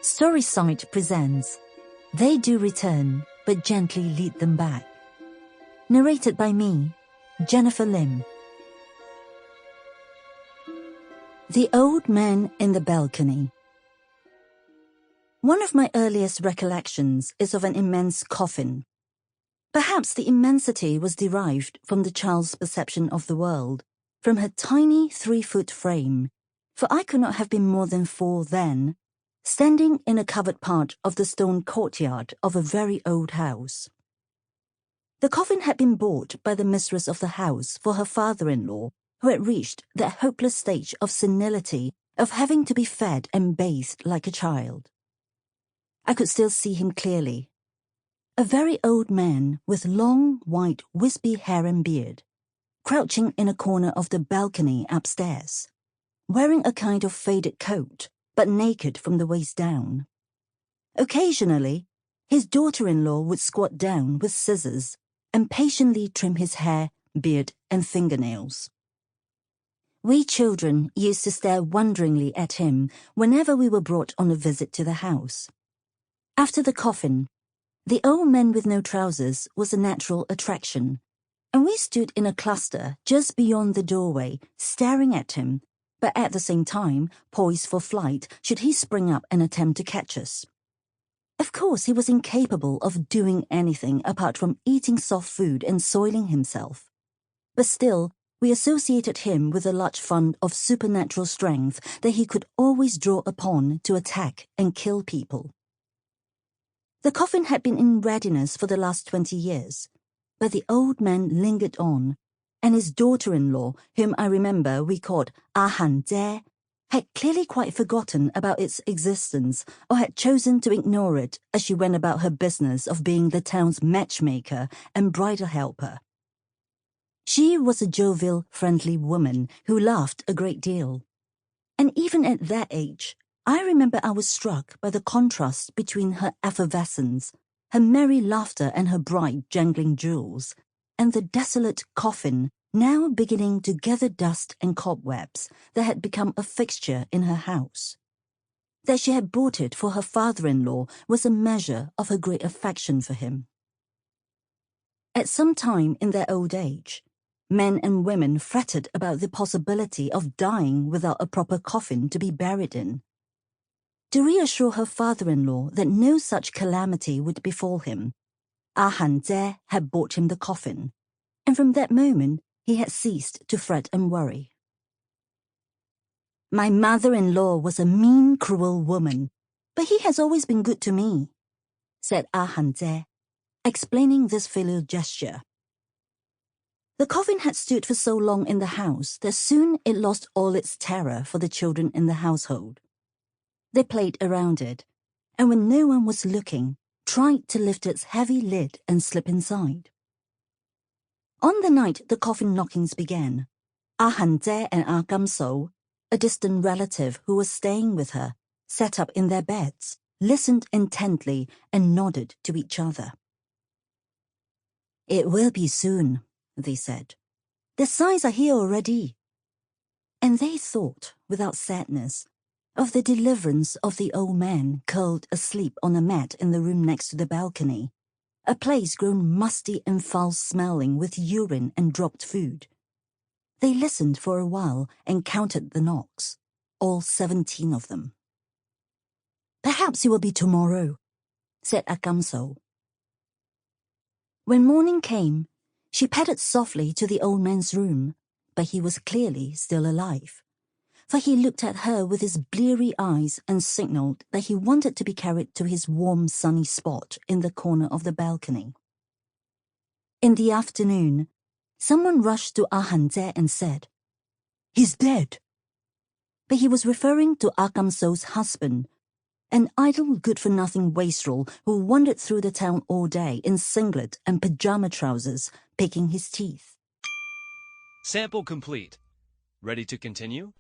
Storyside presents They Do Return, but Gently Lead Them Back. Narrated by me, Jennifer Lim. The Old Man in the Balcony. One of my earliest recollections is of an immense coffin. Perhaps the immensity was derived from the child's perception of the world, from her tiny 3-foot frame, for I could not have been more than 4 then, standing in a covered part of the stone courtyard of a very old house. The coffin had been bought by the mistress of the house for her father-in-law, who had reached that hopeless stage of senility of having to be fed and bathed like a child. I could still see him clearly. A very old man with long, white, wispy hair and beard, crouching in a corner of the balcony upstairs, wearing a kind of faded coat, but naked from the waist down. Occasionally, his daughter-in-law would squat down with scissors and patiently trim his hair, beard, and fingernails. We children used to stare wonderingly at him whenever we were brought on a visit to the house. After the coffin, the old man with no trousers was a natural attraction, and we stood in a cluster just beyond the doorway, staring at him, but at the same time poised for flight should he spring up and attempt to catch us. Of course, he was incapable of doing anything apart from eating soft food and soiling himself. But still, we associated him with a large fund of supernatural strength that he could always draw upon to attack and kill people. The coffin had been in readiness for the last 20 years, but the old man lingered on, and his daughter-in-law, whom I remember we called Jie, had clearly quite forgotten about its existence or had chosen to ignore it as she went about her business of being the town's matchmaker and bridal helper. She was a jovial, friendly woman who laughed a great deal. And even at that age, I remember I was struck by the contrast between her effervescence, her merry laughter and her bright, jangling jewels, and the desolate coffin now beginning to gather dust and cobwebs that had become a fixture in her house. That she had bought it for her father-in-law was a measure of her great affection for him. At some time in their old age, men and women fretted about the possibility of dying without a proper coffin to be buried in. To reassure her father-in-law that no such calamity would befall him, Jie had bought him the coffin, and from that moment he had ceased to fret and worry. My mother-in-law was a mean, cruel woman, but he has always been good to me, said Jie, explaining this filial gesture. The coffin had stood for so long in the house that soon it lost all its terror for the children in the household. They played around it, and when no one was looking, tried to lift its heavy lid and slip inside. On the night the coffin knockings began, Jie and Gamso, a distant relative who was staying with her, sat up in their beds, listened intently, and nodded to each other. It will be soon, they said. The signs are here already. And they thought, without sadness, of the deliverance of the old man curled asleep on a mat in the room next to the balcony, a place grown musty and foul-smelling with urine and dropped food. They listened for a while and counted the knocks, all 17 of them. Perhaps it will be tomorrow, said Akamso. When morning came, she padded softly to the old man's room, but he was clearly still alive, for he looked at her with his bleary eyes and signaled that he wanted to be carried to his warm, sunny spot in the corner of the balcony. In the afternoon, someone rushed to Jie and said, "He's dead." But he was referring to Akamso's husband, an idle, good-for-nothing wastrel who wandered through the town all day in singlet and pajama trousers, picking his teeth. Sample complete. Ready to continue?